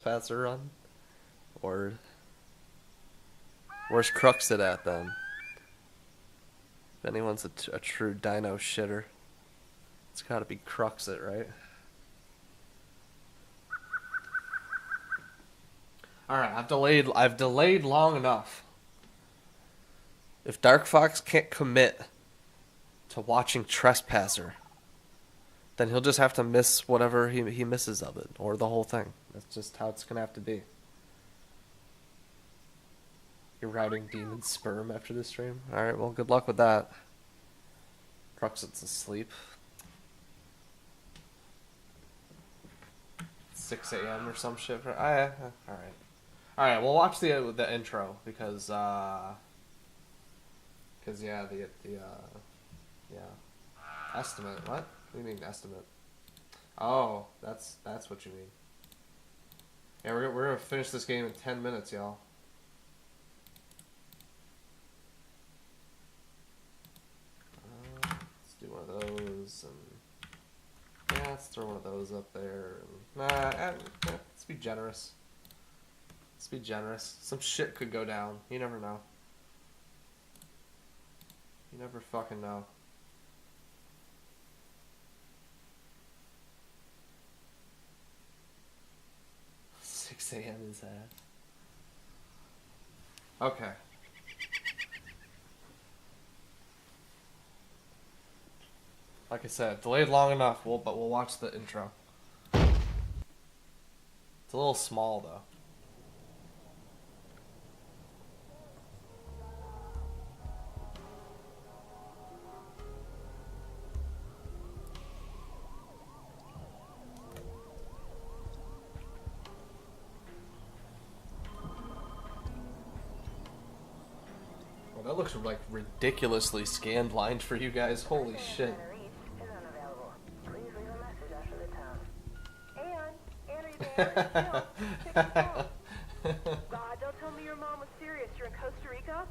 Trespasser run? Or where's Cruxit at then? If anyone's a true dino shitter, it's gotta be Cruxit, right? Alright, I've delayed long enough. If Dark Fox can't commit to watching Trespasser, then he'll just have to miss whatever he misses of it, or the whole thing. That's just how it's gonna have to be. You're routing demon sperm after this stream? Alright, well, good luck with that. Cruxit's asleep. 6 a.m. or some shit. Alright. Alright, we'll watch the intro, because, yeah, yeah. Estimate, what? What do you mean, estimate? Oh, that's what you mean. Yeah, we're gonna finish this game in 10 minutes, y'all. Let's do one of those, and yeah, let's throw one of those up there. And, let's be generous. Let's be generous. Some shit could go down. You never know. You never fucking know. 6 a.m. is that? Okay. Like I said, delayed long enough. But we'll watch the intro. It's a little small though. Well, that looks like ridiculously scanned lined for you guys. Holy shit. God, don't tell me your mom was serious. You're in Costa Rica?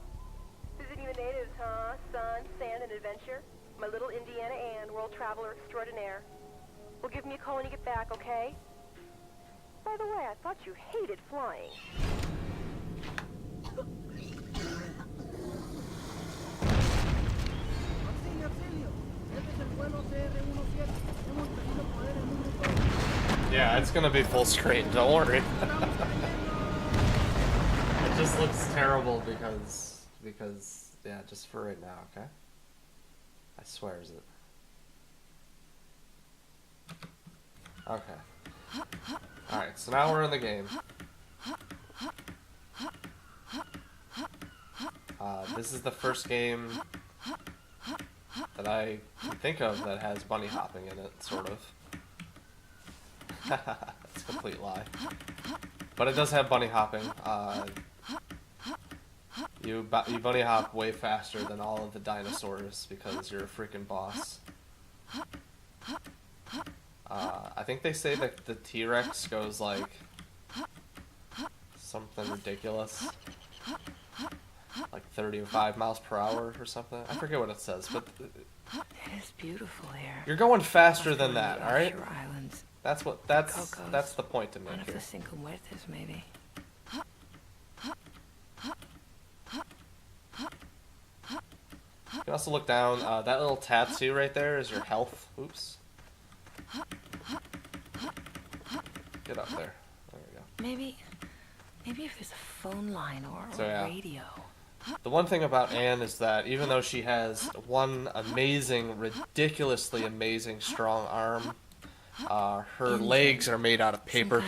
Visiting the natives, huh? Sun, sand, and adventure? My little Indiana Ann, world traveler extraordinaire. Well, give me a call when you get back, okay? By the way, I thought you hated flying. Yeah, it's gonna be full screen, don't worry. It just looks terrible because yeah, just for right now, okay? I swears it. Okay. Alright, so now we're in the game. This is the first game that I can think of that has bunny hopping in it, sort of. That's a complete lie. But it does have bunny hopping. You bunny hop way faster than all of the dinosaurs because you're a freaking boss. I think they say that the T-Rex goes like something ridiculous. Like 35 miles per hour or something. I forget what it says, but It is beautiful here. you're going faster than that, alright? Islands. That's the point to One make of here. the Cinco Muertes, maybe. You can also look down, that little tattoo right there is your health. Oops. Get up there. There we go. Maybe if there's a phone line or So, yeah. radio. The one thing about Anne is that even though she has one amazing, ridiculously amazing strong arm, her legs are made out of paper,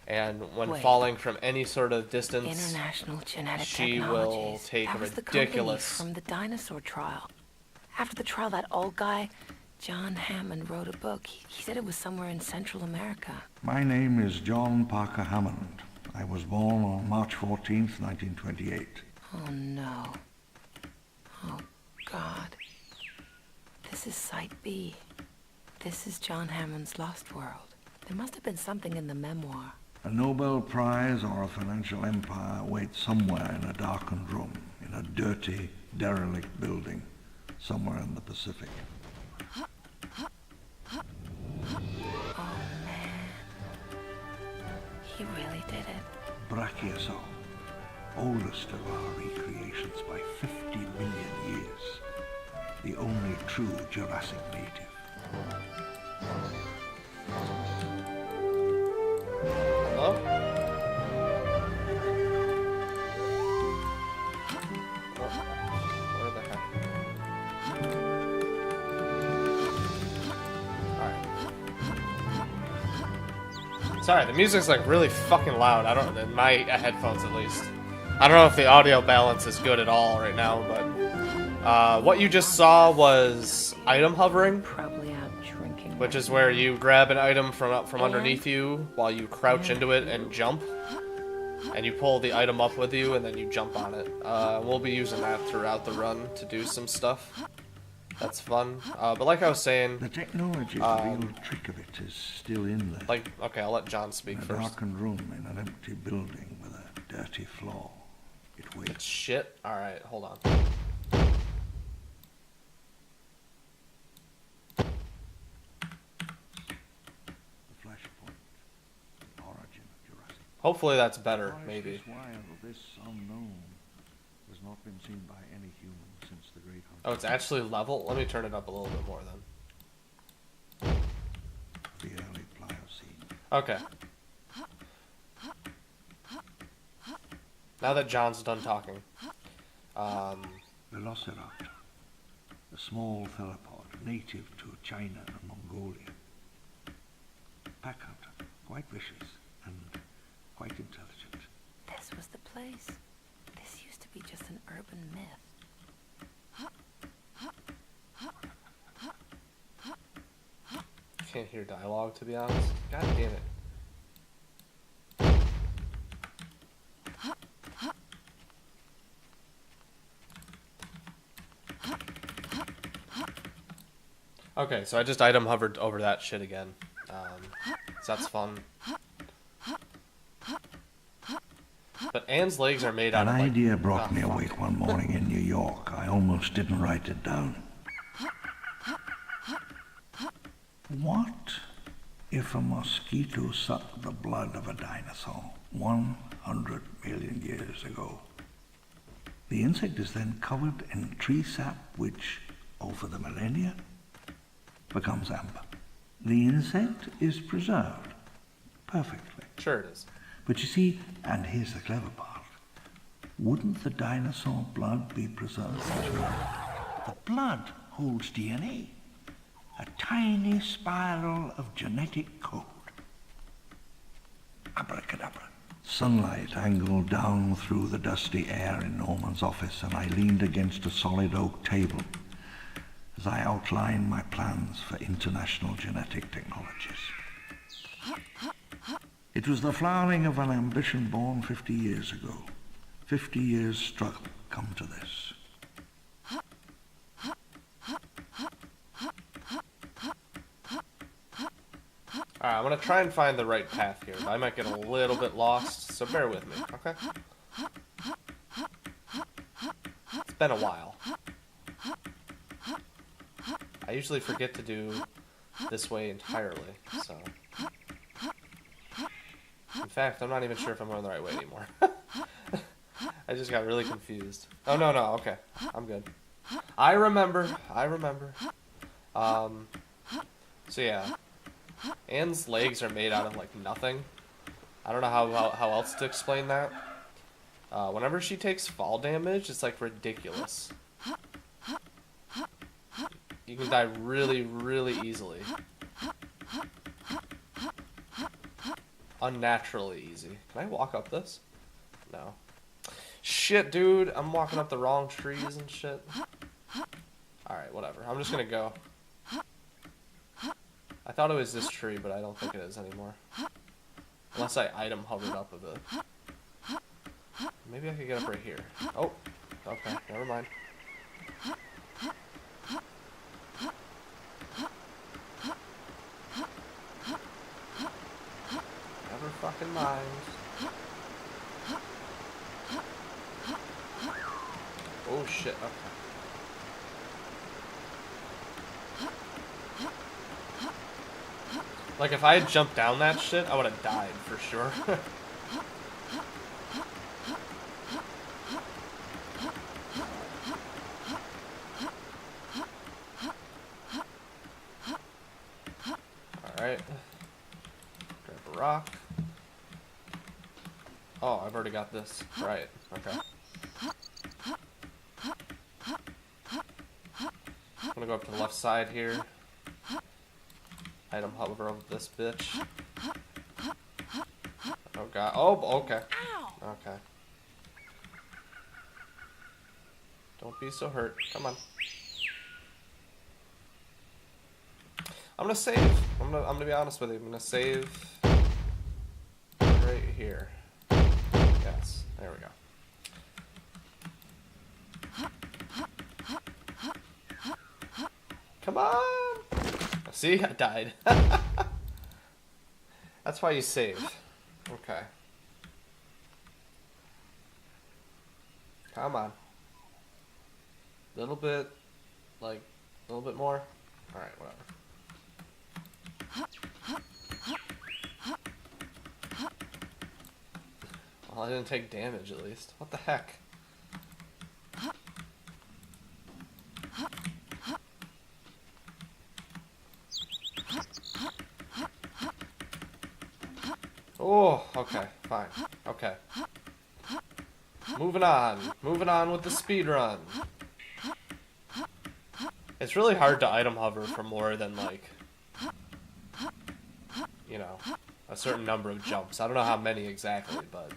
and when falling from any sort of distance, International Genetic she will Technologies. take That a was the company ridiculous... from the dinosaur trial. After the trial, that old guy, John Hammond, wrote a book. He said it was somewhere in Central America. My name is John Parker Hammond. I was born on March 14th, 1928. Oh, no. Oh, God. This is Site B. This is John Hammond's Lost World. There must have been something in the memoir. A Nobel Prize or a financial empire waits somewhere in a darkened room, in a dirty, derelict building, somewhere in the Pacific. Oh, man. He really did it. Brachiosaur, oldest of our recreations by 50 million years. The only true Jurassic native. Hello? Where the heck? Alright. Sorry, the music's like really fucking loud. I don't, in my headphones at least. I don't know if the audio balance is good at all right now, but what you just saw was item hovering, Probably out drinking. which is where you grab an item from underneath you while you crouch into it and jump, and you pull the item up with you and then you jump on it. We'll be using that throughout the run to do some stuff. That's fun. But like I was saying, The technology, the real trick of it is still in there. like, okay, I'll let John speak In a first. darkened room in an empty building with a dirty floor. It waits. Shit. Alright, hold on. The flashpoint. The origin of Jurassic. Hopefully that's better, Twice maybe. as wild, this unknown has not been seen by any human since the Great Hunt. Oh, it's actually level? Let me turn it up a little bit more then. The early Pliocene. Okay. Now that John's done talking. Velociraptor. A small theropod native to China and Mongolia. Pack hunter. Quite vicious and quite intelligent. This was the place. This used to be just an urban myth. Can't hear dialogue, to be honest. God damn it. Okay, so I just item hovered over that shit again. So that's fun. But Anne's legs are made out An of like... idea brought oh, me fuck. awake one morning in New York. I almost didn't write it down. What if a mosquito sucked the blood of a dinosaur 100 million years ago? The insect is then covered in tree sap, which, over the millennia, becomes amber. The insect is preserved perfectly. Sure it is. But you see, and here's the clever part, wouldn't the dinosaur blood be preserved as well? The blood holds DNA, a tiny spiral of genetic code. Abracadabra. Sunlight angled down through the dusty air in Norman's office, and I leaned against a solid oak table as I outlined my plans for international genetic technologies. It was the flowering of an ambition born 50 years ago. 50 years' struggle come to this. Alright, I'm gonna try and find the right path here. I might get a little bit lost, so bear with me, okay? It's been a while. I usually forget to do this way entirely, so... In fact, I'm not even sure if I'm going the right way anymore. I just got really confused. Oh, no, okay. I'm good. I remember. So yeah. Anne's legs are made out of, like, nothing. I don't know how else to explain that. Whenever she takes fall damage, it's, like, ridiculous. You can die really, really easily. Unnaturally easy. Can I walk up this? No. Shit, dude. I'm walking up the wrong trees and shit. Alright, whatever. I'm just gonna go. I thought it was this tree, but I don't think it is anymore. Unless I item hovered up with it. Maybe I could get up right here. Oh. Okay, never mind. Never fucking mind. Oh shit, okay. Like, if I had jumped down that shit, I would have died for sure. Alright. Grab a rock. Oh, I've already got this. Right, okay. I'm gonna go up to the left side here. Item hover over this bitch. Oh god. Oh, okay. Okay. Don't be so hurt. Come on. I'm gonna save. I'm gonna be honest with you. I'm gonna save right here. Yes. There we go. Come on! See? I died. That's why you save. Okay. Come on. Little bit, like, a little bit more. Alright, whatever. Well, I didn't take damage at least. What the heck? Oh, okay, fine. Okay. Moving on. Moving on with the speed run. It's really hard to item hover for more than, like, you know, a certain number of jumps. I don't know how many exactly, but...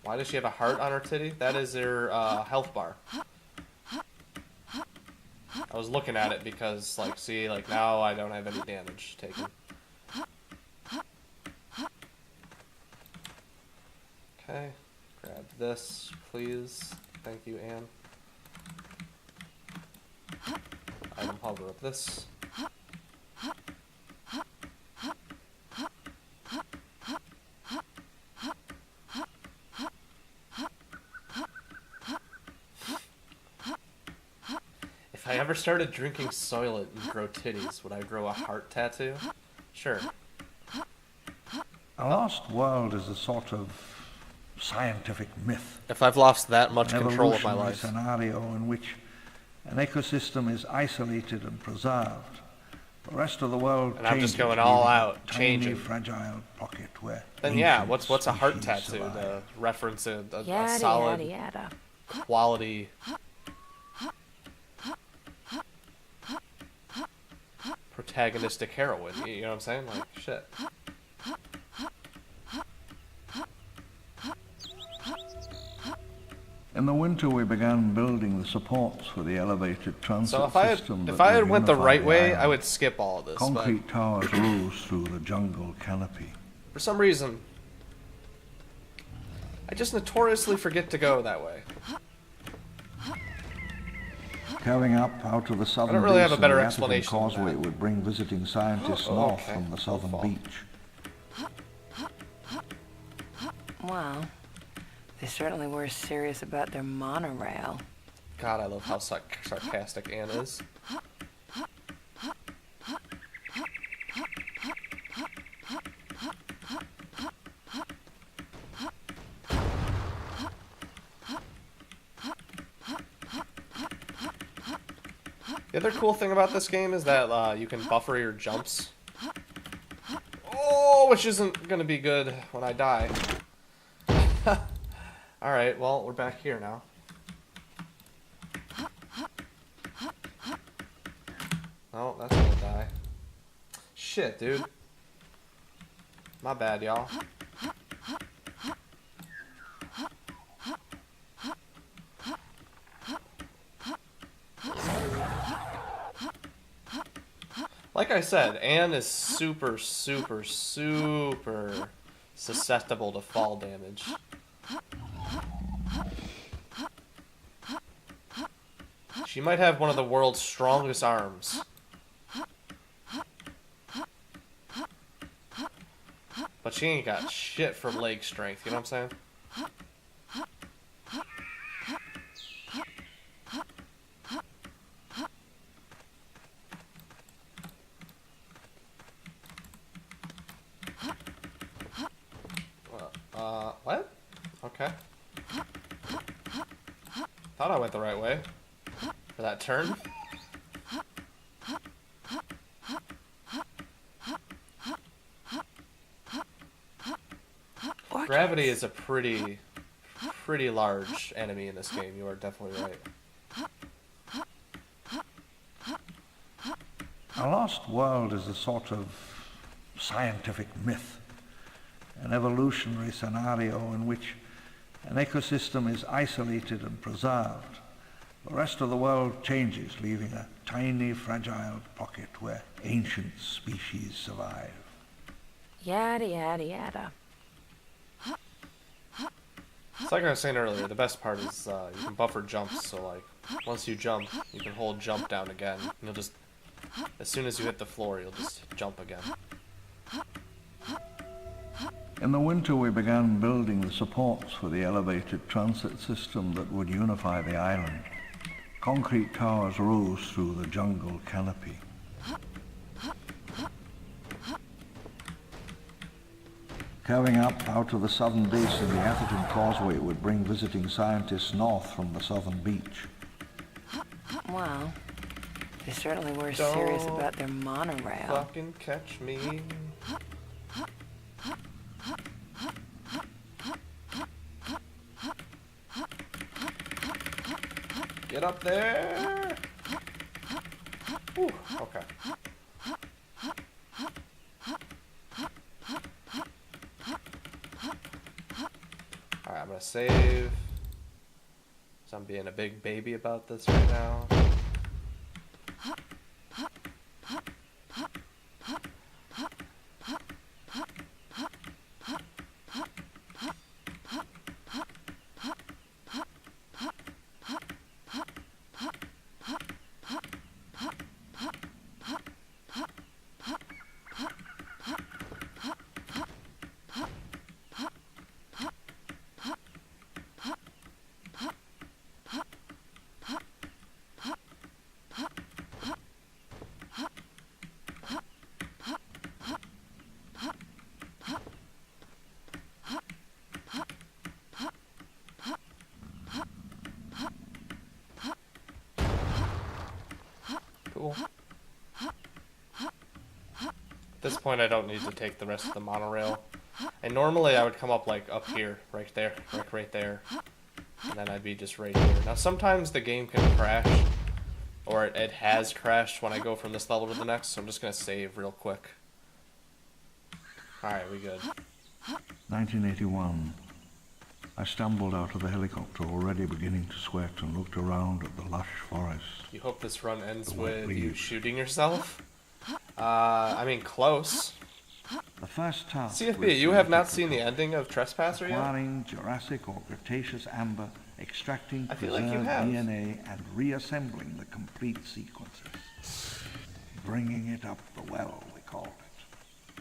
Why does she have a heart on her titty? That is her health bar. I was looking at it because, like, see, like, now I don't have any damage taken. Okay, grab this, please. Thank you, Anne. Item hover up this. If I ever started drinking Soylent and grow titties, would I grow a heart tattoo? Sure. A lost world is a sort of scientific myth. If I've lost that much An control of my evolutionary life. scenario in which an ecosystem is isolated and preserved. The rest of the world And I'm just changes, going all leaving out, a tiny, changing. fragile pocket where Then yeah, ancient what's a heart species tattoo survive. to reference a Yada, solid yada, yada. quality protagonistic heroine? You know what I'm saying? Like shit. In the winter, we began building the supports for the elevated transit So if I system. if that I had would went the unify right way, I island. would skip all of this. But Concrete towers rose through the jungle canopy. for some reason, I just notoriously forget to go that way. Carving up out of the southern don't really have a basin, better the explanation African than causeway that. would bring visiting scientists Oh, north okay. from the southern Fall. beach. Wow. They certainly were serious about their monorail. God, I love how sarcastic Anne is. The other cool thing about this game is that you can buffer your jumps. Oh, which isn't going to be good when I die. Alright, well, we're back here now. Oh, that's gonna die. Shit, dude. My bad, y'all. Like I said, Anne is super, super, super susceptible to fall damage. She might have one of the world's strongest arms. But she ain't got shit for leg strength, you know what I'm saying? Okay. Thought I went the right way. For that turn. Gravity is a pretty large enemy in this game. You are definitely right. A lost world is a sort of scientific myth, an evolutionary scenario in which an ecosystem is isolated and preserved. The rest of the world changes, leaving a tiny, fragile pocket where ancient species survive. Yada, yada, yada. It's like I was saying earlier, the best part is you can buffer jumps, so like, once you jump, you can hold jump down again. And you'll just, as soon as you hit the floor, you'll just jump again. In the winter, we began building the supports for the elevated transit system that would unify the island. Concrete towers rose through the jungle canopy. Curving up out of the southern basin, the Atherton Causeway would bring visiting scientists north from the southern beach. Wow. They certainly were serious about their monorail. Fucking catch me. Get up there! Whew, okay. Alright, I'm gonna save. So I'm being a big baby about this right now. Cool. At this point, I don't need to take the rest of the monorail. And normally I would come up like up here, right there, like right there. And then I'd be just right here. Now sometimes the game can crash, or it has crashed when I go from this level to the next, so I'm just going to save real quick. Alright, we good. 1981. I stumbled out of the helicopter, already beginning to sweat, and looked around at the lush forest. You hope this run ends with you shooting yourself? I mean, close. The first task CFB, you have not seen the ending of Trespasser yet? acquiring Jurassic or Cretaceous amber, extracting I feel preserved like you have. DNA, and reassembling the complete sequences. Bringing it up the well, we called it.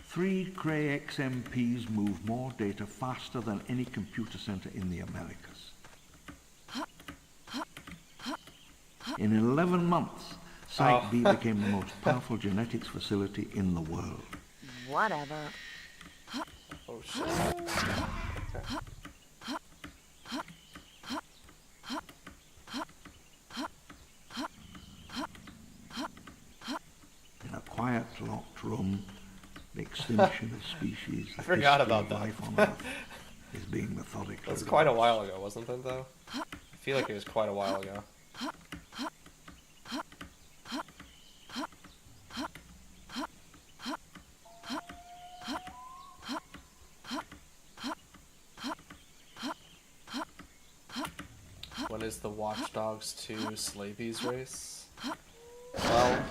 3 Cray XMPs move more data faster than any computer center in the Americas. In 11 months, Site B became the most powerful genetics facility in the world. Whatever. Oh shit. Okay. In a quiet, locked room, the extinction of species, I forgot history about of that. life on Earth is being methodically. That was quite a while ago, wasn't it, though? I feel like it was quite a while ago. When is the Watch Dogs 2 Slavies race? Well,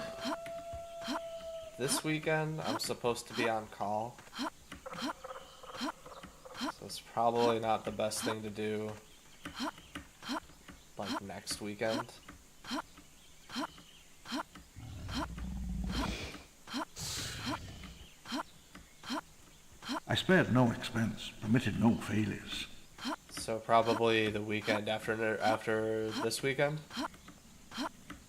this weekend I'm supposed to be on call. So it's probably not the best thing to do, like, next weekend. I spared no expense, permitted no failures. So probably the weekend after this weekend?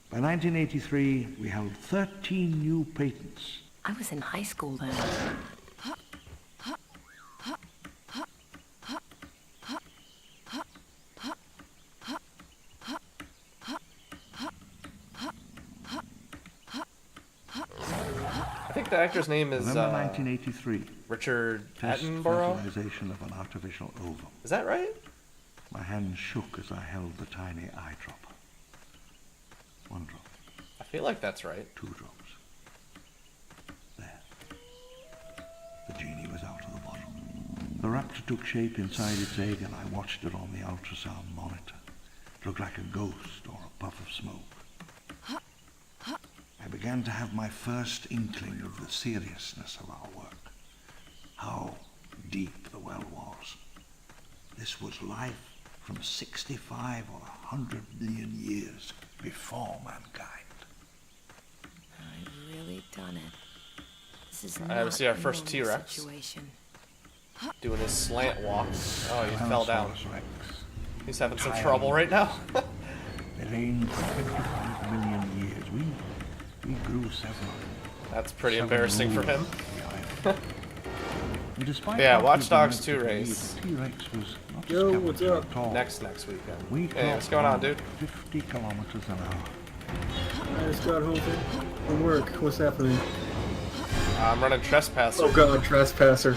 By 1983, we held 13 new patents. I was in high school then. think the actor's name is November 1983. Richard Test Attenborough. fertilization of an artificial ovum. Is that right? My hand shook as I held the tiny eye dropper. 1 drop, I feel like that's right. 2 drops. There. The genie was out of the bottle. The raptor took shape inside its egg, and I watched it on the ultrasound monitor. It looked like a ghost or a puff of smoke. I began to have my first inkling of the seriousness of our work. How deep the well was. This was life from 65 or 100 million years before mankind. I've really done it. This is I not see our a first normal T-Rex. situation. Doing his slant walk. Oh, he fell down. Tyrannosaurus Rex. He's having some trouble right now. They reigned for 55 million years. We grew several. That's pretty several embarrassing for him. moves behind. And despite Yeah, how Watch people Dogs meant 2 to believe, race. the T-Rex was not just Yo, kept what's very up? tall. Next weekend. We Hey, what's clocked going on, around dude? 50 kilometers an hour. I just got home from work. What's happening? I'm running Trespasser. Oh god, Trespasser.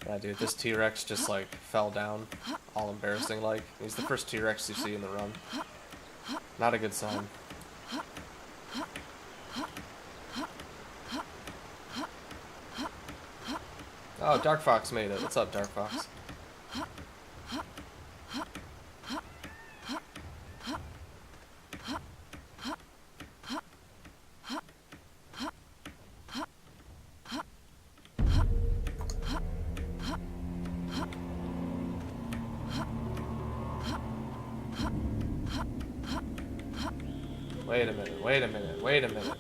Yeah, dude, this T-Rex just like fell down, all embarrassing like. He's the first T-Rex you see in the run. Not a good sign. Oh, Dark Fox made it. What's up, Dark Fox? Wait a minute, wait a minute, wait a minute.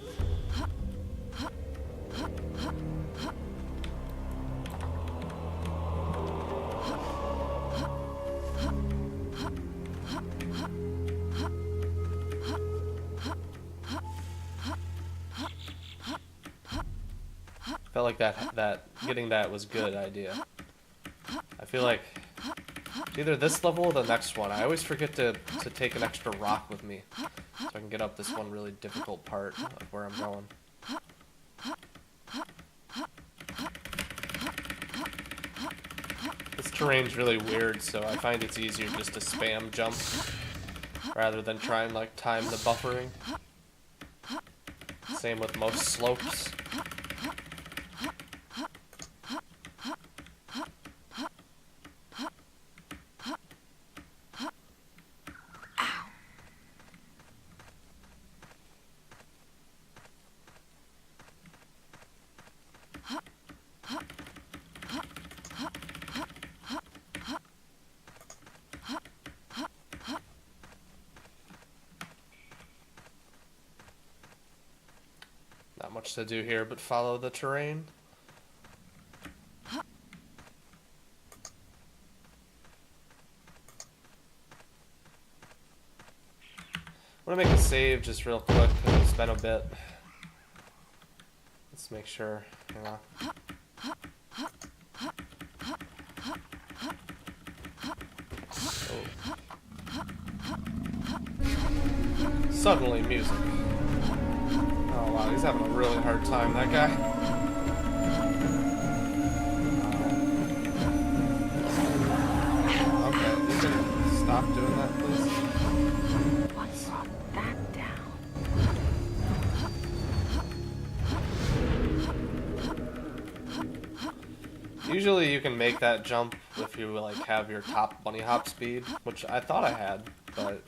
Felt like that getting that was a good idea. I feel like it's either this level or the next one. I always forget to take an extra rock with me so I can get up this one really difficult part of where I'm going. This terrain's really weird, so I find it's easier just to spam jump rather than try and like time the buffering. Same with most slopes. Not much to do here but follow the terrain. I'm gonna make a save just real quick because it's been a bit. Let's make sure. Hang on. Oh. Suddenly music. Oh wow, he's having a really hard time, that guy. Okay, you can stop doing that, please. What brought that down? Usually you can make that jump if you like have your top bunny hop speed, which I thought I had, but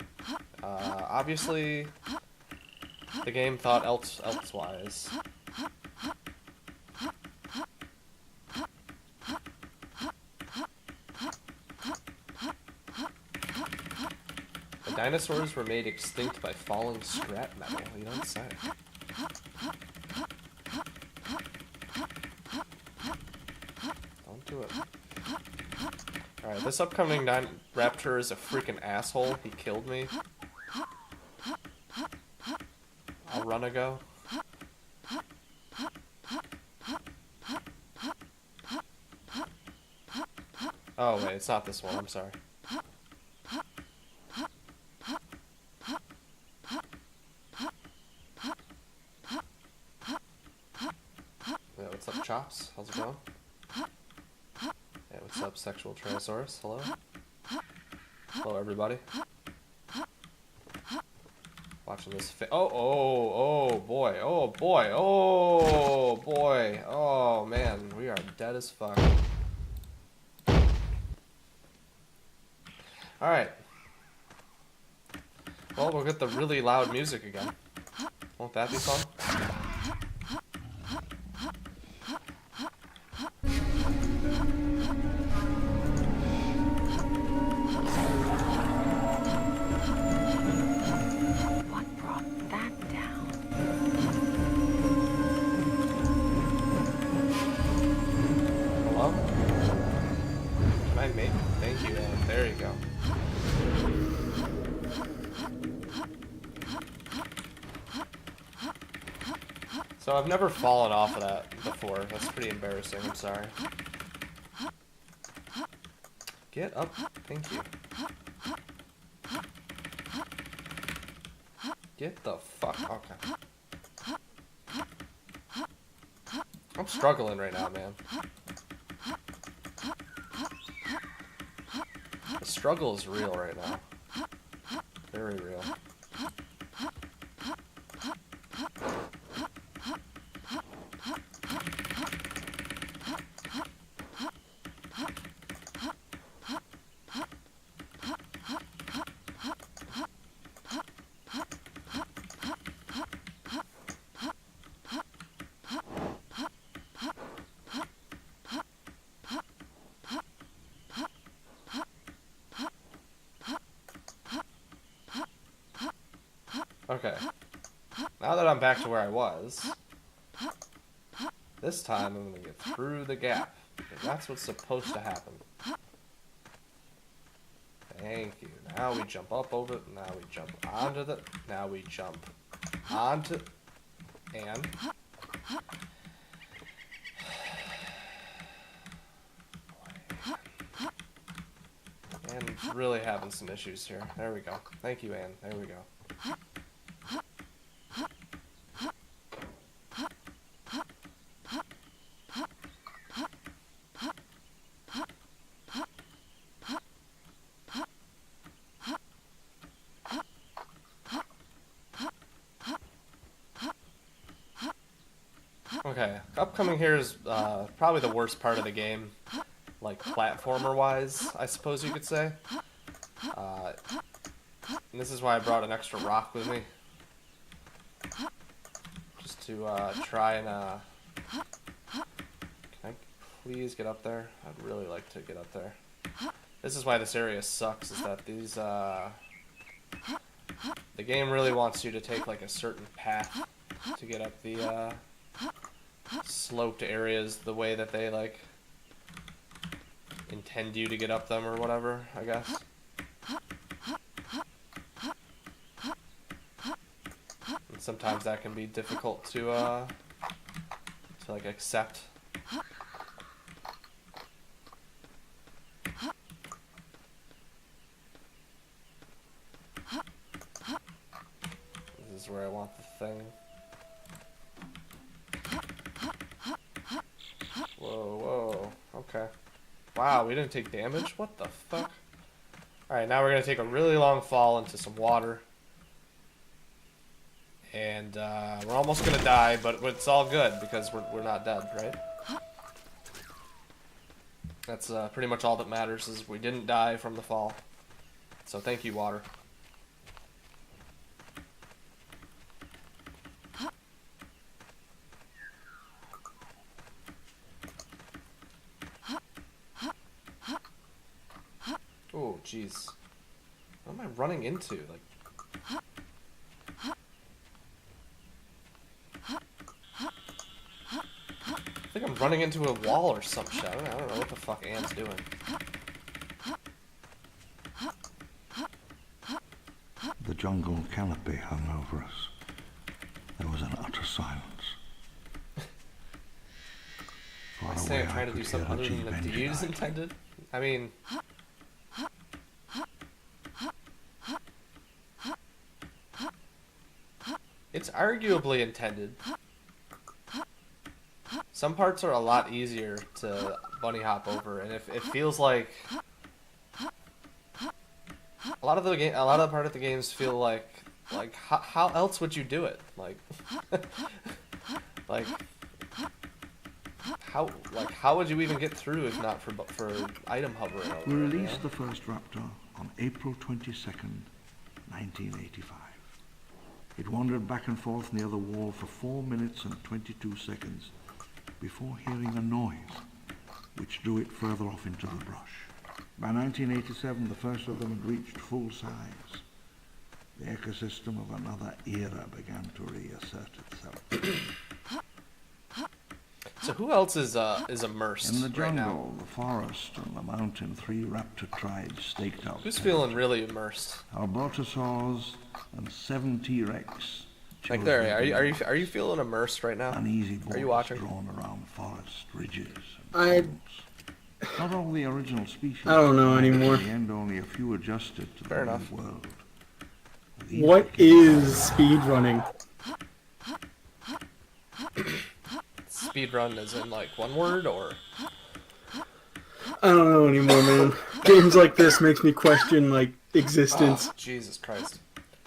obviously the game thought elsewise. The dinosaurs were made extinct by falling scrap metal. You don't say. Don't do it. Alright, this upcoming raptor is a freaking asshole. He killed me. I'll run a go. Oh wait, it's not this one, I'm sorry. Chops. How's it going? Hey, what's up, Sexual Tyrannosaurus? Hello? Hello, everybody. Watching this oh boy, oh boy, oh boy, oh man, we are dead as fuck. Alright. Well, we'll get the really loud music again. Won't that be fun? What brought that down? Hello? Can I make? Thank you, Anne. There you go. So I've never fallen off of that before. That's pretty embarrassing. I'm sorry. Get up. Thank you. Get the fuck. Okay. I'm struggling right now, man. The struggle is real right now. Very real. Okay. Now that I'm back to where I was, this time I'm going to get through the gap, because that's what's supposed to happen. Thank you. Now we jump up over it, now we jump onto the, now we jump onto, and... And really having some issues here. There we go. Thank you, Anne. There we go. Okay, upcoming here is probably the worst part of the game, like platformer-wise, I suppose you could say. And this is why I brought an extra rock with me, just to try and. Can I please get up there? I'd really like to get up there. This is why this area sucks. Is that these the game really wants you to take like a certain path to get up the sloped areas the way that they like intend you to get up them or whatever, I guess. And sometimes that can be difficult to like accept. This is where I want the thing. Whoa, okay. Wow, we didn't take damage? What the fuck? Alright, now we're gonna take a really long fall into some water. And we're almost gonna die, but it's all good because we're not dead, right? That's pretty much all that matters, is we didn't die from the fall. So thank you, water. Oh, jeez. What am I running into? Like, I think I'm running into a wall or some shit. I don't know what the fuck Anne's doing. The jungle canopy hung over us. There was an utter silence. I say I'm trying to do something other than the deed is intended. I mean... It's arguably intended. Some parts are a lot easier to bunny hop over, and if it feels like a lot of the part of the games feel like how else would you do it? Like like how would you even get through if not for item hovering over? We it, released the first Raptor on April 22nd, 1985. It wandered back and forth near the wall for 4 minutes and 22 seconds before hearing a noise, which drew it further off into the brush. By 1987, the first of them had reached full size. The ecosystem of another era began to reassert itself. So who else is immersed In the right now? jungle, the forest, and the mountain, 3 raptor tribes staked out. Who's feeling really immersed? Albertosaurs and 7 T-Rex. Like there, are you feeling immersed right now? Uneasy Are you borders watching? drawn around forest ridges and I- ponds. Not all the original species. I don't know anymore. In the end, only a few adjusted to Fair the enough. new world. These What is speedrunning? Speedrun is in like one word or? I don't know anymore, man. Games like this makes me question, like, existence. Oh, Jesus Christ.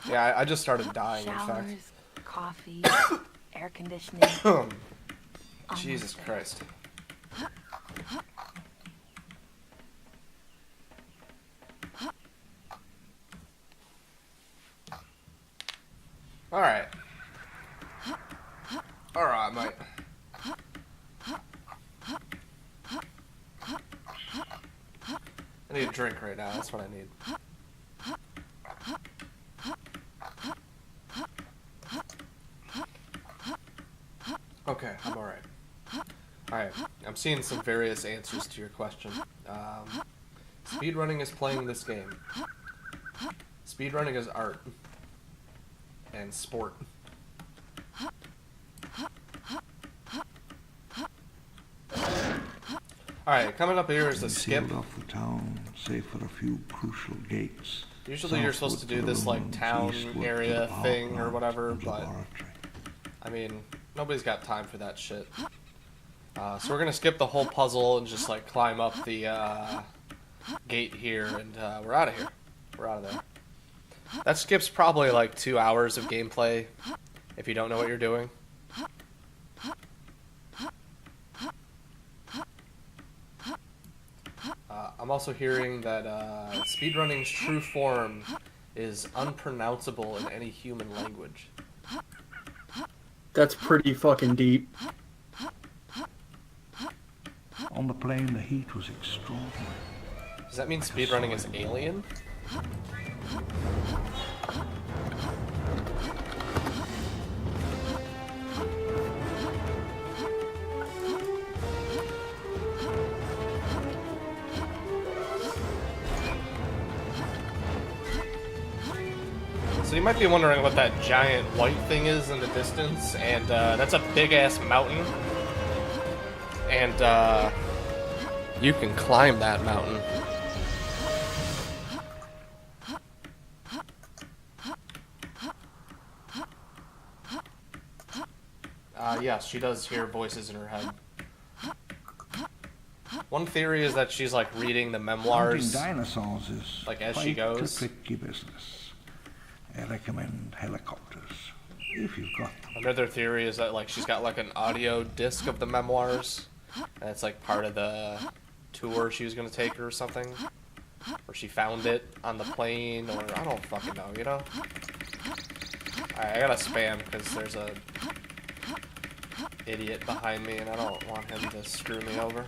Yeah, I just started dying, in fact. Showers, coffee, air conditioning. Jesus Almost there. Christ. Alright. Alright, mate. I need a drink right now, that's what I need. Okay, I'm alright. Alright, I'm seeing some various answers to your question. Speedrunning is playing this game. Speedrunning is art. And sport. Alright, coming up here is a skip. sealed off the town, save for a few crucial gates. Usually you're supposed to do this like town area thing or whatever, but I mean, nobody's got time for that shit. So we're gonna skip the whole puzzle and just like climb up the gate here, and we're out of here. We're out of there. That skips probably like 2 hours of gameplay if you don't know what you're doing. I'm also hearing that speedrunning's true form is unpronounceable in any human language. That's pretty fucking deep. On the plane, the heat was extraordinary. Does that mean speedrunning is alien? So you might be wondering what that giant white thing is in the distance, and that's a big-ass mountain. And you can climb that mountain. Yes, she does hear voices in her head. One theory is that she's like reading the memoirs. Hunting dinosaurs is like, as quite she goes. a tricky business. I recommend helicopters if you've got them. Another theory is that like she's got like an audio disc of the memoirs, and it's like part of the tour she was gonna take or something, or she found it on the plane, or I don't fucking know, you know. Alright, I gotta spam because there's a idiot behind me, and I don't want him to screw me over.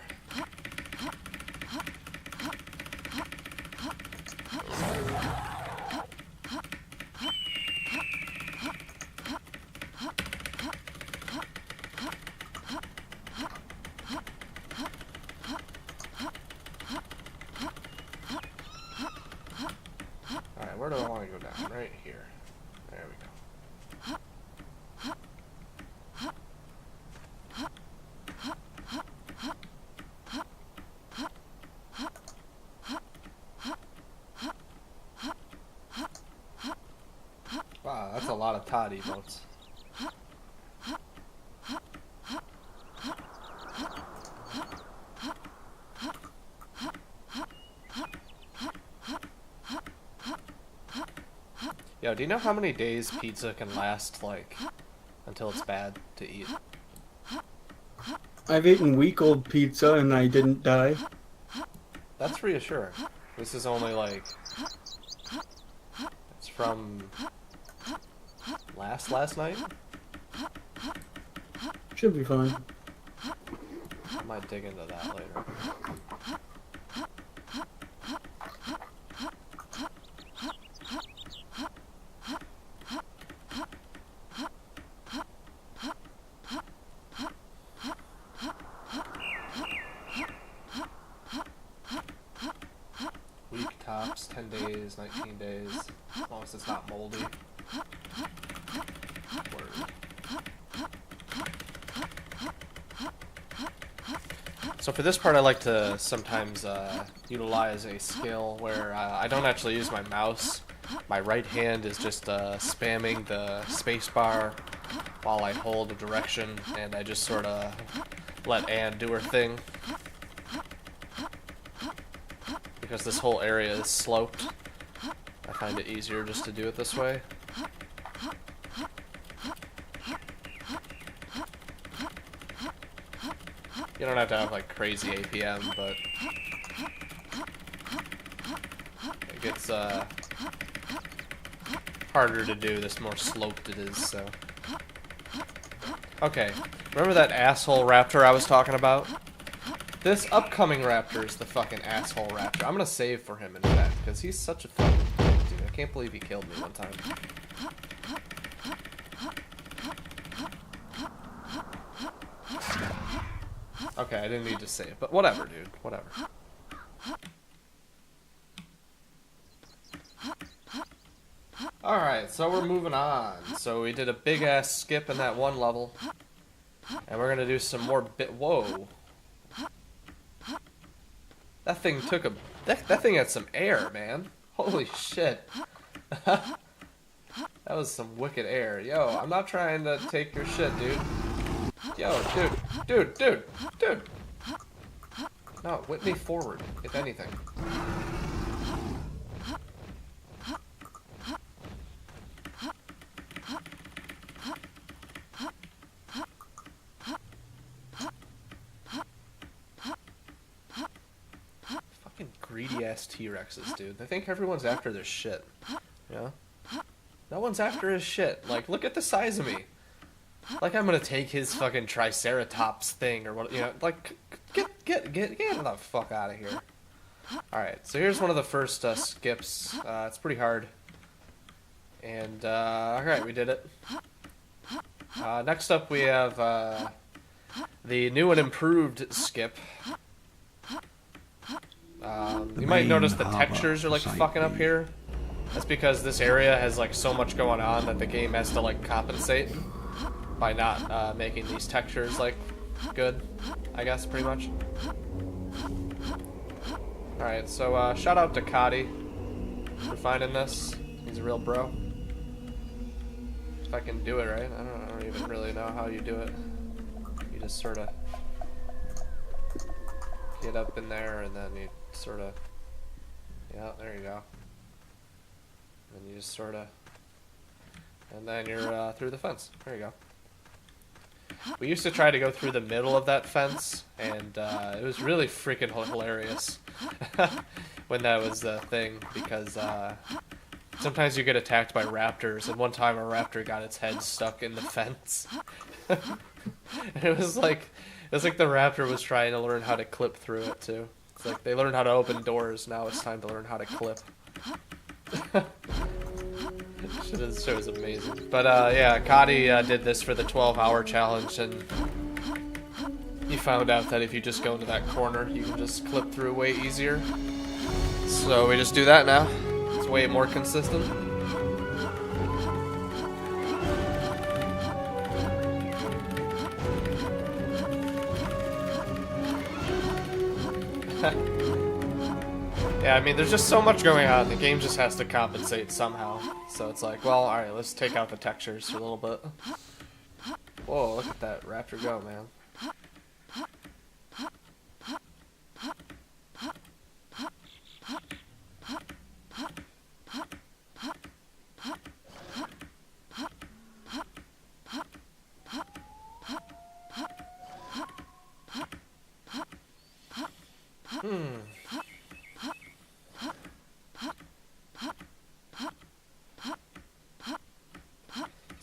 Alright, where do I want to go down? Right here. There we go. Wow, that's a lot of Todd emotes. Yo, do you know how many days pizza can last, like, until it's bad to eat? I've eaten week-old pizza and I didn't die. That's reassuring. This is only, like... It's from... last night? Should be fine. I might dig into that later. Week tops, 10 days, 19 days, as long as it's not moldy. Word. So for this part, I like to sometimes utilize a skill where I don't actually use my mouse. My right hand is just spamming the spacebar while I hold a direction, and I just sort of let Anne do her thing. Because this whole area is sloped, I find it easier just to do it this way. You don't have to have like crazy APM, but it gets harder to do the more sloped it is, so. Okay, remember that asshole raptor I was talking about? This upcoming raptor is the fucking asshole raptor. I'm gonna save for him in fact, because he's such a fucking dick, dude. I can't believe he killed me one time. Okay, I didn't need to save, but whatever, dude. Whatever. Alright, so we're moving on. So we did a big-ass skip in that one level. And we're gonna do some more Whoa. That thing took a... That thing had some air, man. Holy shit. That was some wicked air. Yo, I'm not trying to take your shit, dude. Yo, dude. No, whip me forward, if anything. Fucking greedy-ass T-Rexes, dude. They think everyone's after their shit. Yeah? No one's after his shit. Like, look at the size of me. Like I'm gonna take his fucking Triceratops thing or what, you know, like, get the fuck out of here. Alright, so here's one of the first skips. It's pretty hard. And, alright, we did it. Next up we have, the new and improved skip. You might notice the textures are, like, fucking up here. That's because this area has, like, so much going on that the game has to, like, compensate by not making these textures, like, good, I guess, pretty much. Alright, so shout out to Cotty for finding this. He's a real bro. If I can do it right, I don't even really know how you do it. You just sort of get up in there and then you sort of, yeah, there you go. And you just sort of, and then you're through the fence. There you go. We used to try to go through the middle of that fence, and it was really freaking hilarious when that was the thing, because sometimes you get attacked by raptors, and one time a raptor got its head stuck in the fence. And it was like the raptor was trying to learn how to clip through it too. It's like they learned how to open doors, now it's time to learn how to clip. This show is amazing. But yeah, Cotty did this for the 12-hour challenge, and he found out that if you just go into that corner, you can just clip through way easier. So we just do that now. It's way more consistent. Yeah, I mean, there's just so much going on. The game just has to compensate somehow. So it's like, well, alright, let's take out the textures for a little bit. Whoa, look at that raptor go, man.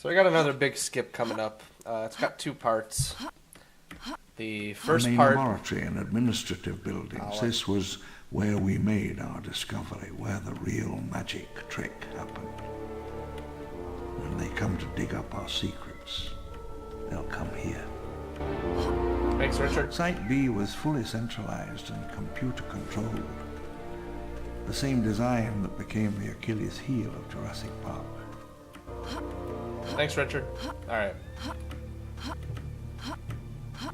So I got another big skip coming up. It's got 2 parts. The first main part... laboratory and administrative buildings. This was where we made our discovery, where the real magic trick happened. When they come to dig up our secrets, they'll come here. Thanks, Richard. Site B was fully centralized and computer-controlled. The same design that became the Achilles heel of Jurassic Park. Thanks, Richard. Alright.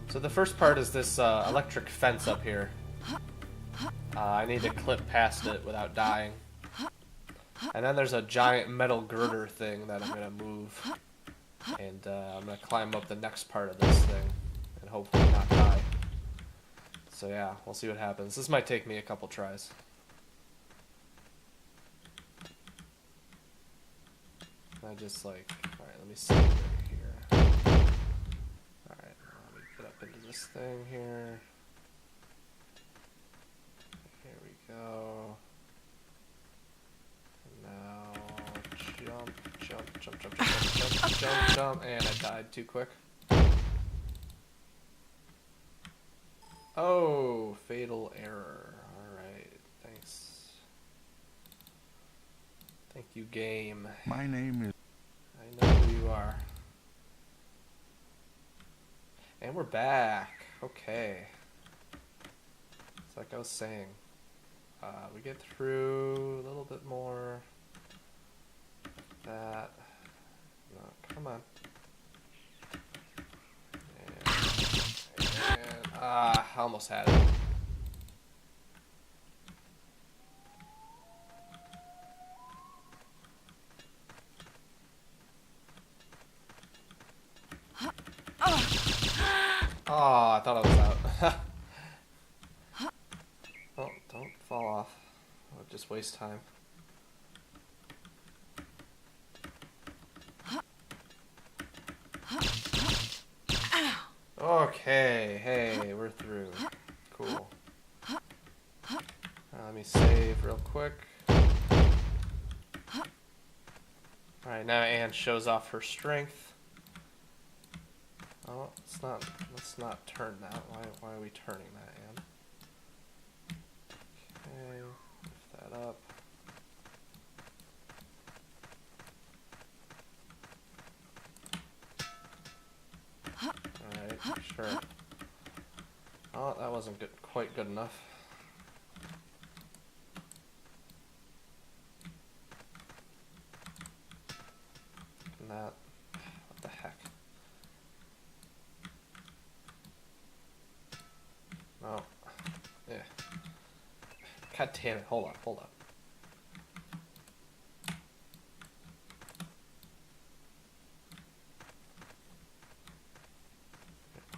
So the first part is this electric fence up here. I need to clip past it without dying. And then there's a giant metal girder thing that I'm going to move. And I'm going to climb up the next part of this thing. And hopefully not die. So yeah, we'll see what happens. This might take me a couple tries. I just like... Alright, let me see right here. Alright, let me get up into this thing here. Here we go. Now, jump, and I died too quick. Oh, fatal error. Alright, thanks. Thank you, game. My name is... I know who you are. And we're back. Okay. It's like I was saying. We get through a little bit more. That. No, come on. And I almost had it. Oh, I thought I was out. Oh, don't fall off. I'll just waste time. Okay, hey, we're through. Cool. Let me save real quick. Alright, now Anne shows off her strength. Oh, let's not turn that. Why are we turning that, Anne? Okay, lift that up. Alright, sure. Oh, that wasn't quite good enough. And that, what the heck? Oh, yeah. God damn it, hold on.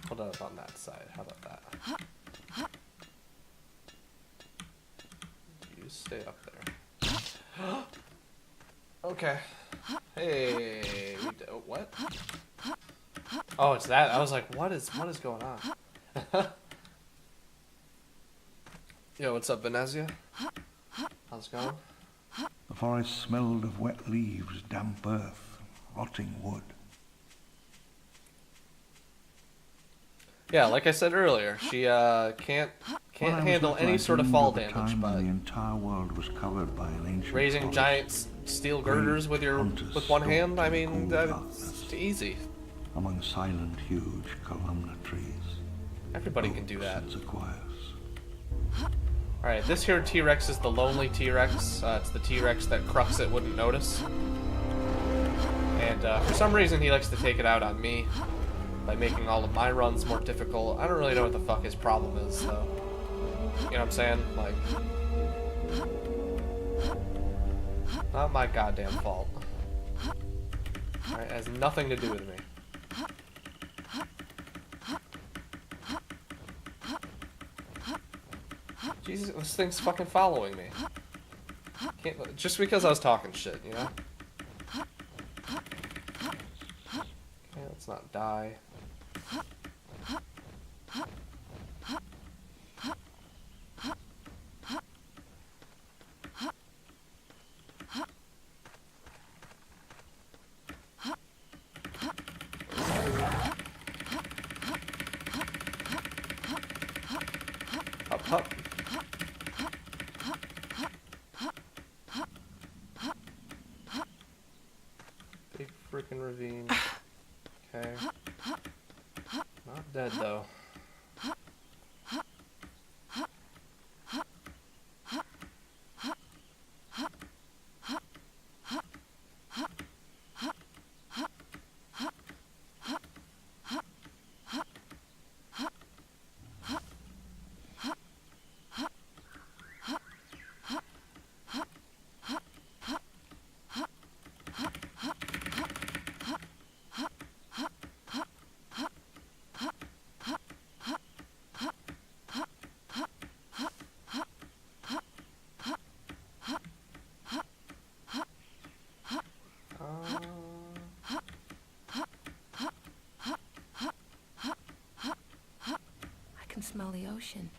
Put it up on that side, how about that? You stay up there. Okay. Hey, what? Oh, it's that. I was like, what is going on? Yo, what's up, Venezia? How's it going? The forest smelled of wet leaves, damp earth, rotting wood. Yeah, like I said earlier, she can't handle any sort of fall damage, but the entire world was covered by an ancient raising forest. giant steel girders with one hand, I mean, that's easy. Among silent, huge columnar trees. Everybody can do that. And sequoias. Alright, this here T-Rex is the lonely T-Rex. It's the T-Rex that Cruxit wouldn't notice. And for some reason he likes to take it out on me by making all of my runs more difficult. I don't really know what the fuck his problem is, though. You know what I'm saying? Like, not my goddamn fault. Alright, it has nothing to do with me. Jesus, this thing's fucking following me. Just because I was talking shit, you know? Okay, let's not die. Hup. Big freaking ravine. Okay. Not dead though. I can smell the ocean.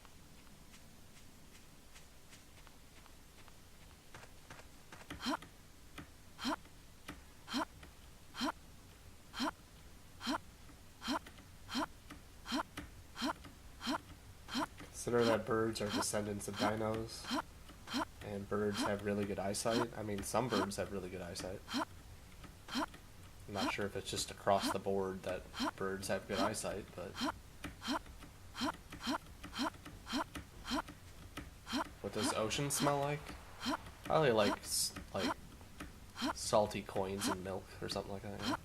Consider that birds are descendants of dinos, and birds have really good eyesight. I mean, some birds have really good eyesight. I'm not sure if it's just across the board that birds have good eyesight, but... What does ocean smell like? Probably like salty coins and milk or something like that. Yeah.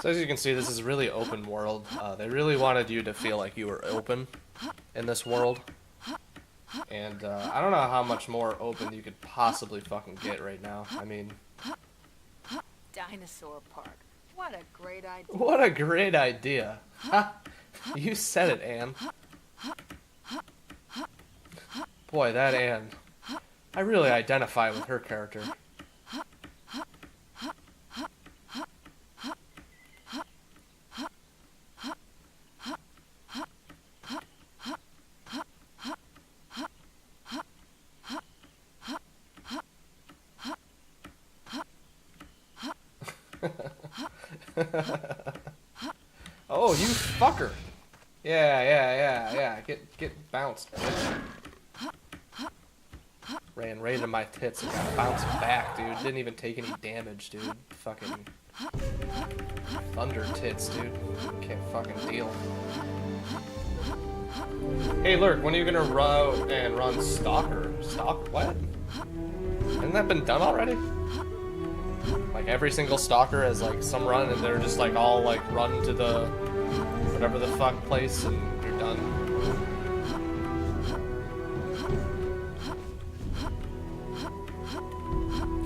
So as you can see, this is really open world. They really wanted you to feel like you were open in this world. And I don't know how much more open you could possibly fucking get right now. I mean... Dinosaur Park. What a great idea. What a great idea. Ha! You said it, Anne. Boy, that Anne. I really identify with her character. Oh, you fucker! Yeah. Get bounced, bitch. Ran right into my tits and got bounced back, dude. Didn't even take any damage, dude. Fucking thunder tits, dude. Can't fucking deal. Hey, Lurk, when are you gonna run Stalker? Stalker? What? Hasn't that been done already? Like every single stalker has like some run and they're just like all like run to the whatever the fuck place and you're done.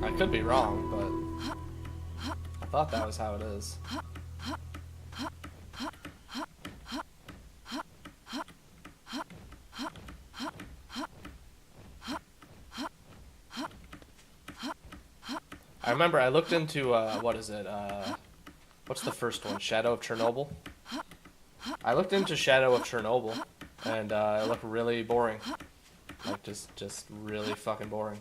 I could be wrong, but I thought that was how it is. I remember I looked into, what is it, what's the first one, Shadow of Chernobyl? I looked into Shadow of Chernobyl, and it looked really boring. Like, just really fucking boring.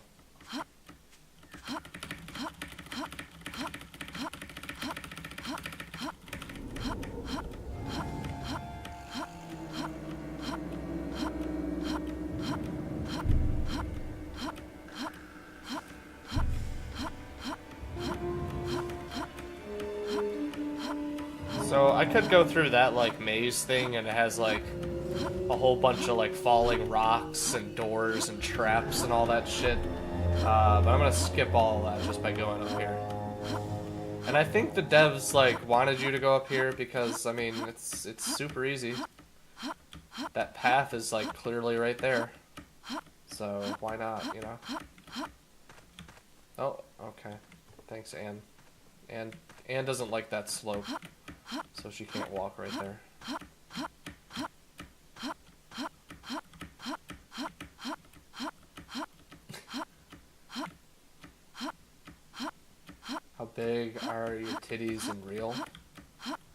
So I could go through that like maze thing and it has like a whole bunch of like falling rocks and doors and traps and all that shit. But I'm gonna skip all of that just by going up here. And I think the devs like wanted you to go up here because I mean it's super easy. That path is like clearly right there. So why not, you know? Oh, okay. Thanks, Anne. Anne doesn't like that slope. So she can't walk right there. big are your titties in real?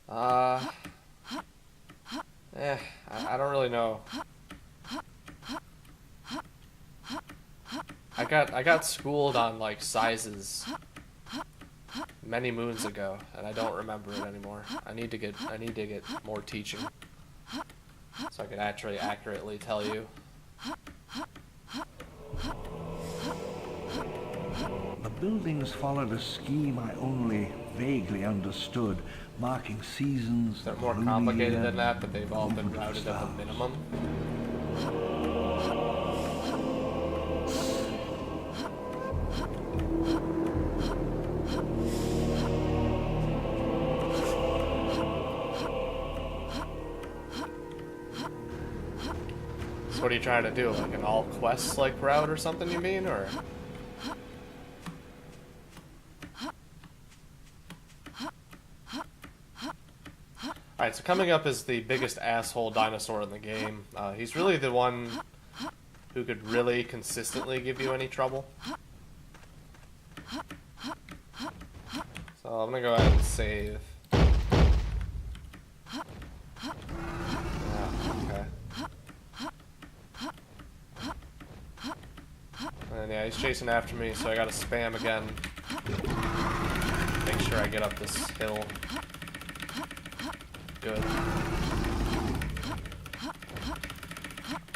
I don't really know. I got schooled on like sizes many moons ago, and I don't remember it anymore. I need to get more teaching so I can actually accurately tell you. The buildings followed a scheme I only vaguely understood, marking seasons. They're more complicated than that, but they've all been routed at the minimum. So what are you trying to do? Like an all quests like route or something, you mean, or? Alright, so coming up is the biggest asshole dinosaur in the game. He's really the one who could really consistently give you any trouble. So I'm gonna go ahead and save. Okay. And yeah, he's chasing after me, so I gotta spam again. Make sure I get up this hill. Good.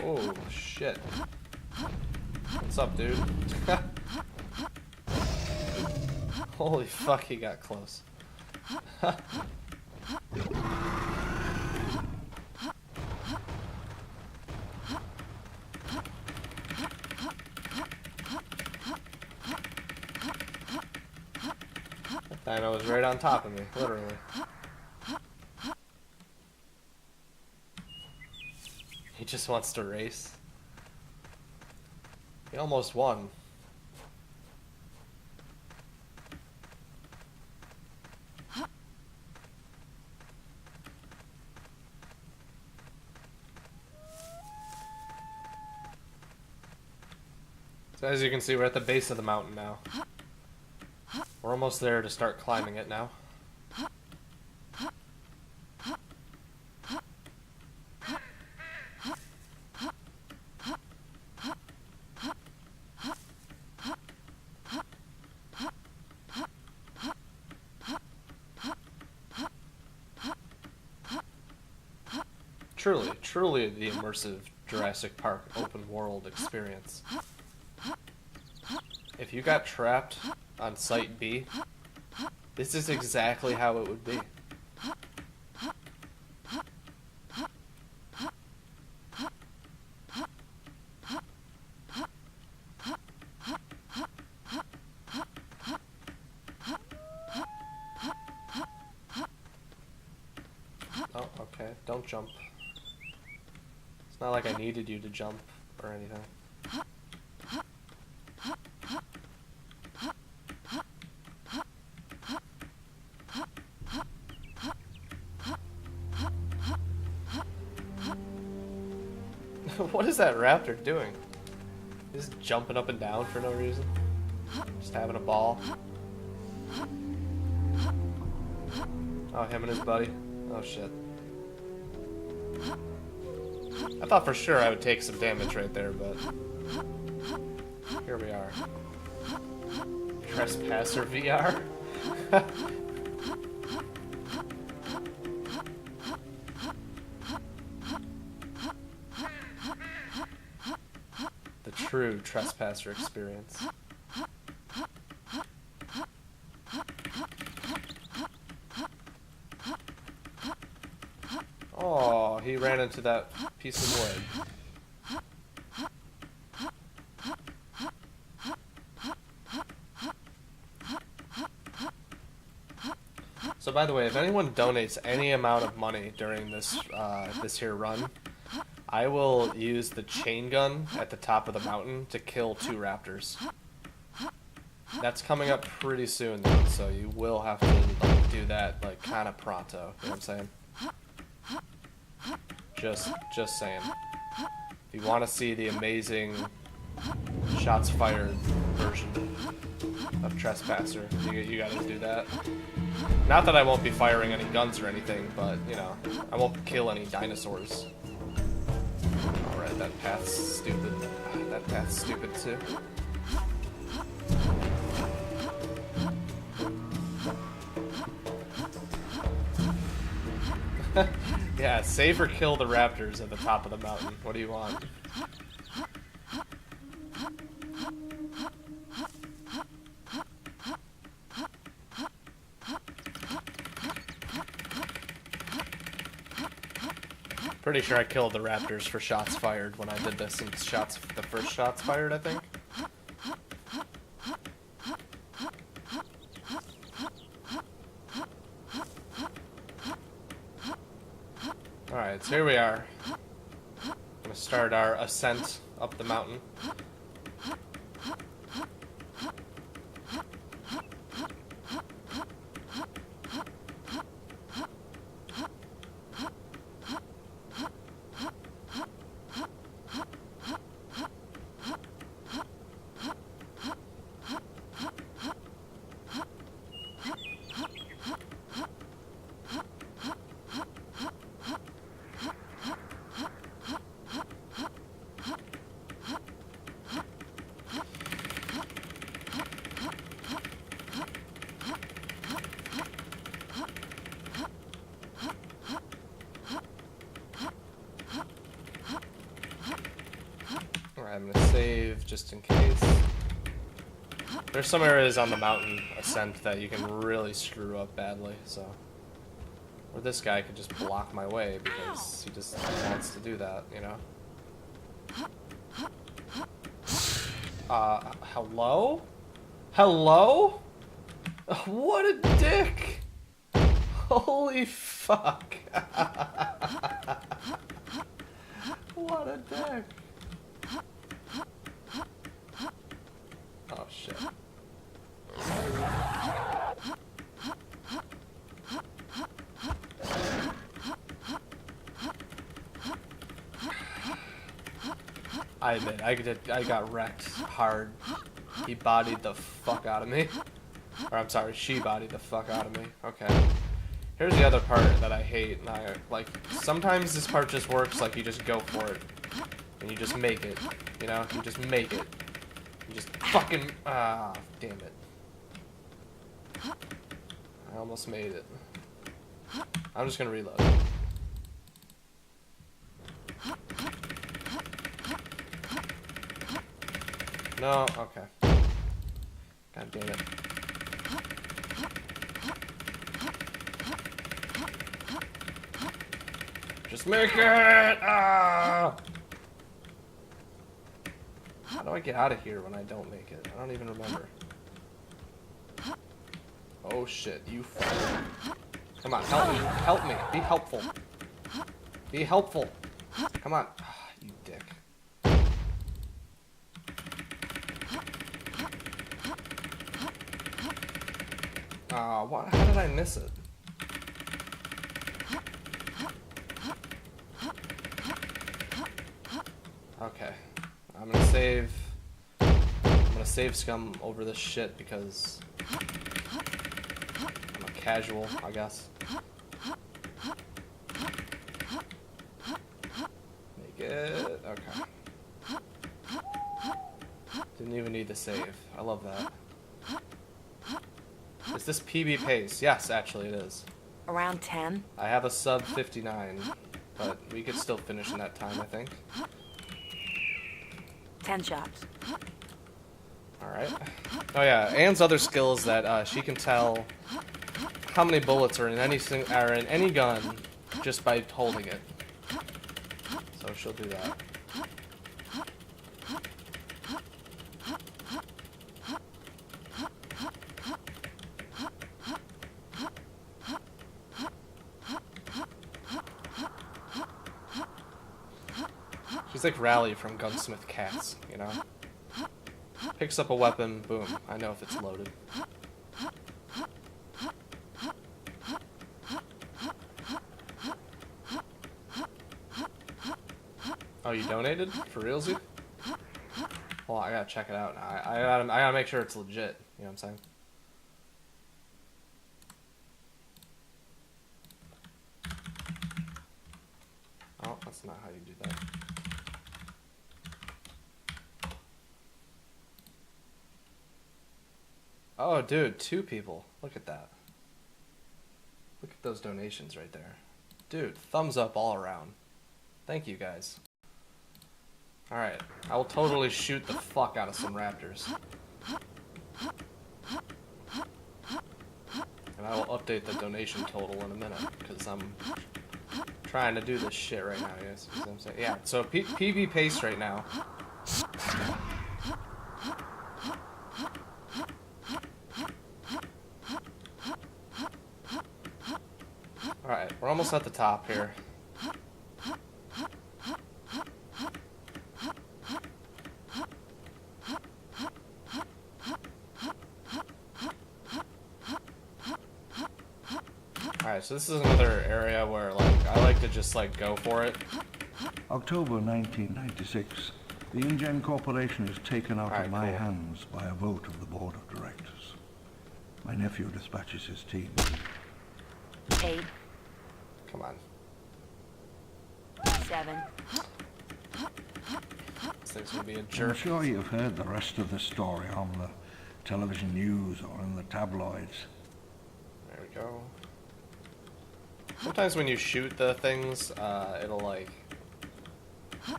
Oh, shit. What's up, dude? Holy fuck, he got close. That dino was right on top of me, literally. He just wants to race. He almost won. So as you can see, we're at the base of the mountain now. We're almost there to start climbing it now. Truly the immersive Jurassic Park open world experience. If you got trapped on Site B, this is exactly how it would be. Oh, okay. Don't jump. It's not like I needed you to jump or anything. What is that raptor doing? He's just jumping up and down for no reason. Just having a ball. Oh, him and his buddy. Oh shit. I thought for sure I would take some damage right there, but here we are. Trespasser VR? The true Trespasser experience. Oh, he ran into that piece of wood. So by the way, if anyone donates any amount of money during this this here run, I will use the chain gun at the top of the mountain to kill 2 raptors. That's coming up pretty soon though, so you will have to like, do that like kind of pronto. You know what I'm saying? Just saying. If you want to see the amazing shots fired version. of Trespasser. You gotta do that. Not that I won't be firing any guns or anything, but, you know, I won't kill any dinosaurs. Alright, that path's stupid. That path's stupid too. Yeah, save or kill the raptors at the top of the mountain. What do you want? Pretty sure I killed the raptors for shots fired when I did this, and the first shots fired, I think. Alright, so here we are. I'm gonna start our ascent up the mountain. I'm gonna save just in case. There's some areas on the mountain ascent that you can really screw up badly, so. Or this guy could just block my way because he just wants to do that, you know? Hello? Hello? What a dick! Holy fuck. What a dick. Oh shit. I admit, I got wrecked hard. He bodied the fuck out of me. Or I'm sorry, she bodied the fuck out of me. Okay. Here's the other part that I hate, and like, sometimes this part just works, like, you just go for it. And you just make it. You know? You just make it. You just fucking... Ah, damn it. I almost made it. I'm just gonna reload. No, okay. God damn it. Just make it! Ah! How do I get out of here when I don't make it? I don't even remember. Oh shit, you fucker. Come on, help me. Help me. Be helpful. Be helpful. Come on. Ah, you dick. What? How did I miss it? Okay. I'm gonna save scum over this shit because I'm a casual, I guess. Make it. Okay. Didn't even need to save. I love that. Is this PB pace? Yes, actually it is. Around 10? I have a sub 59, but we could still finish in that time, I think. 10 shots. Alright. Oh yeah, Anne's other skill is that she can tell how many bullets are in any gun just by holding it. So she'll do that. She's like Rally from Gunsmith Cats, you know? Picks up a weapon, boom, I know if it's loaded. Oh, you donated? For realsy? Hold on, I gotta check it out now. I gotta make sure it's legit. You know what I'm saying? Oh, that's not how you do that. Oh, dude, 2 people. Look at that. Look at those donations right there. Dude, thumbs up all around. Thank you, guys. Alright, I will totally shoot the fuck out of some raptors. And I will update the donation total in a minute, because I'm trying to do this shit right now, guys. You know what I'm saying? Yeah, so PB pace right now. Alright, we're almost at the top here. Alright, so this is another area where, like, I like to just, like, go for it. October 1996. The InGen Corporation is taken out of my cool. hands by a vote of the board of directors. My nephew dispatches his team. 8, Come on. 7. This thing's gonna be a I'm jerk. sure you've heard the rest of the story on the television news or in the tabloids. There we go. Sometimes when you shoot the things, it'll, like,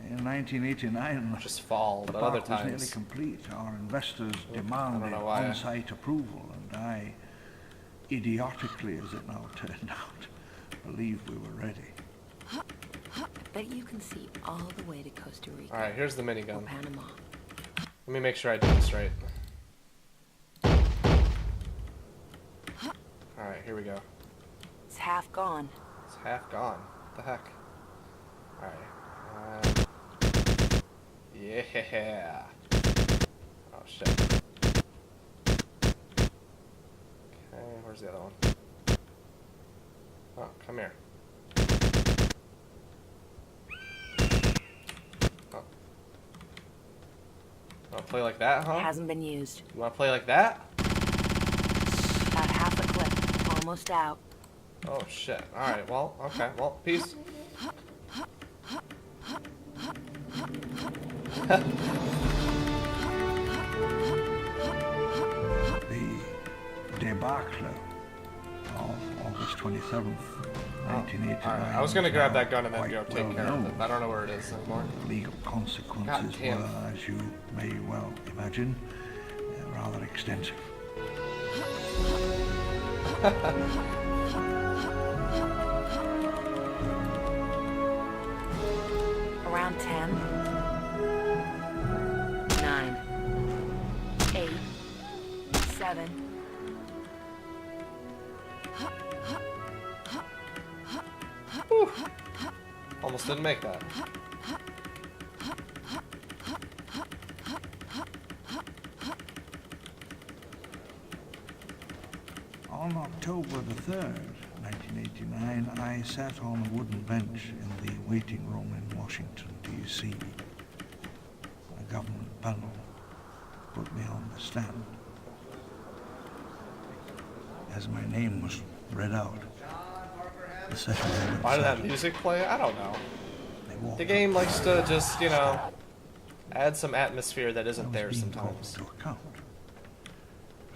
In 1989, just fall, the but other park was nearly times... complete. Our investors I don't demanded know why. on-site approval, and I, idiotically as it now turned out, believed we were ready. I bet you can see all the way to Costa Rica. Alright, here's the Or minigun. Panama. Let me make sure I do this right. Alright, here we go. It's half gone. It's half gone. What the heck? Alright. Yeah. Oh, shit. Okay, where's the other one? Oh, come here. Oh. Wanna play like that, huh? Hasn't been used. You wanna play like that? About half a clip. Almost out. Oh, shit. Alright, well, okay. Well, peace. The debacle of August 27th, 1989. Alright, I was gonna grab that gun and then quite go take well care of known. it. I don't know where it is anymore. Legal consequences God damn. were, as you may well imagine, rather extensive. Around 10. 9. 8. 7. Whew. Almost didn't make that. On October the 3rd, 1989, I sat on a wooden bench in the waiting room in Washington, D.C. A government panel put me on the stand. As my name was read out, the session went Why did that silent. music play? I don't know. They walked The game up likes to just, you know, add some atmosphere that I isn't was there being called sometimes. to account.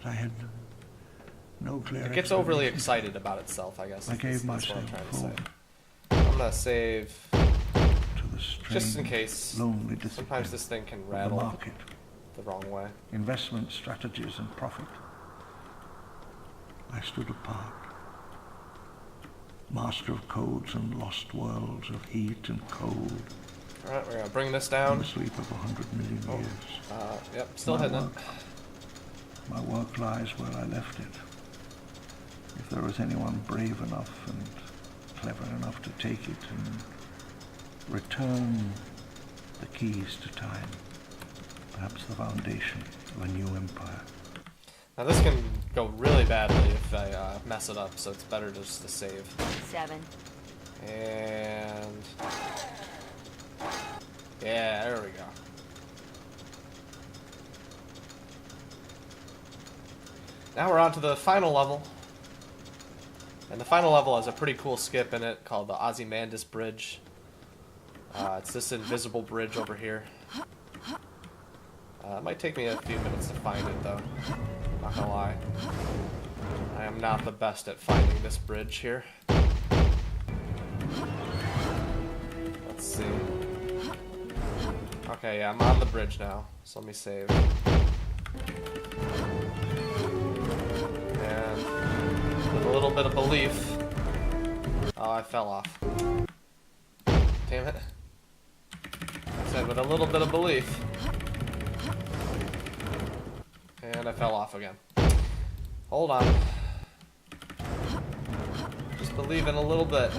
But I had no clear It gets overly explanation. excited about itself, I guess. I gave That's what I'm myself trying to full say. I'm gonna save to the strange, just in case. lonely discipline Sometimes this thing can of the rattle market, the wrong way. investment strategies and profit. I stood apart, master of codes and lost worlds of heat and cold, Alright, we're gonna bring this in down. the sleep of 100 million years. Yep, still My hitting it. work- My work lies where I left it. If there is anyone brave enough and clever enough to take it and return the keys to time, perhaps the foundation of a new empire. Now this can go really badly if I mess it up, so it's better just to save. 7. And yeah, there we go. now we're on to the final level. And the final level has a pretty cool skip in it called the Ozymandias Bridge. It's this invisible bridge over here. It might take me a few minutes to find it, though. Not gonna lie. I am not the best at finding this bridge here. Let's see. Okay, yeah, I'm on the bridge now, so let me save. And with a little bit of belief... Oh, I fell off. Damn it. I said with a little bit of belief. And I fell off again. Hold on. Just believe in a little bit.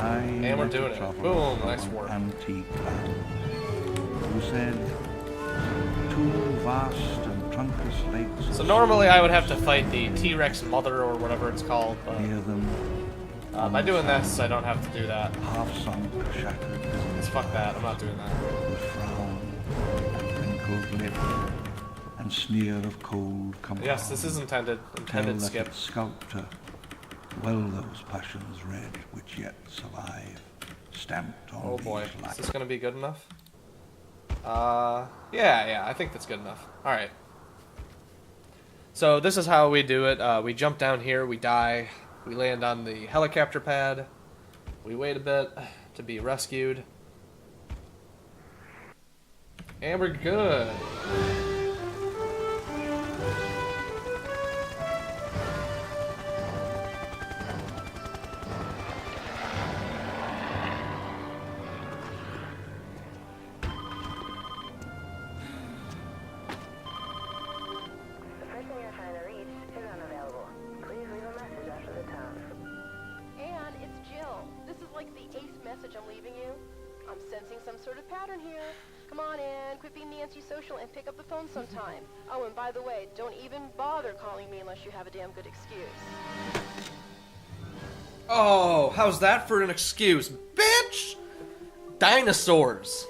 And we're doing it. Boom, nice work. Antique land, who said, two vast and trunkless lakes. So normally I would have to fight the T-Rex mother or whatever it's called, but near them, by doing this, I don't have to do that. half sunk, shattered, Just fuck that, I'm not doing that. with frown and wrinkled lip and sneer of cold compound. Yes, this is intended Tell skip. that its sculptor well those passions red which yet survive, stamped on Oh boy, these is lights. this gonna be good enough? Yeah, I think that's good enough. Alright. So this is how we do it. We jump down here, we die, we land on the helicopter pad, we wait a bit to be rescued, and we're good. The person you're trying to reach is unavailable. Please leave a message after the tone. Anne, it's Jill. This is like the 8th message I'm leaving you. I'm sensing some sort of pattern here. Come on, Anne, quit being the antisocial and pick up the phone sometime. Oh, and by the way, don't even bother calling me unless you have a damn good excuse. Oh, how's that for an excuse? Bitch! Dinosaurs!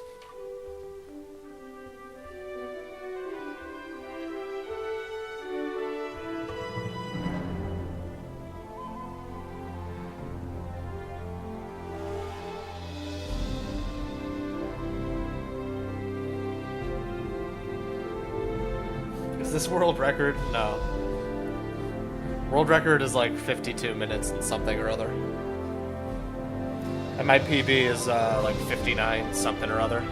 Is this world record? No. World record is like 52 minutes and something or other. And my PB is like 59 something or other.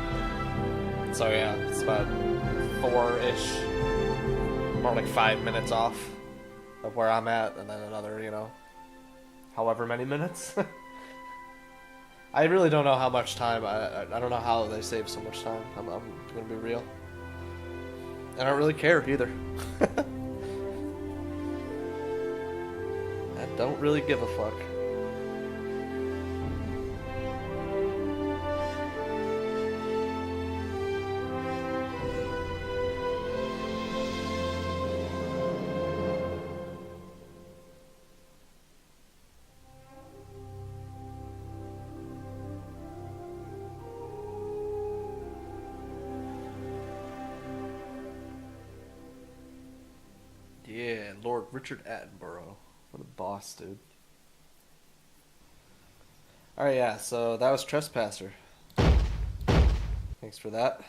So yeah, it's about 4-ish, more like 5 minutes off of where I'm at, and then another, you know, however many minutes. I really don't know how much time, I don't know how they save so much time. I'm gonna be real. I don't really care either. I don't really give a fuck. Yeah, Lord Richard Attenborough. What a boss, dude. Alright, yeah, so that was Trespasser. Thanks for that.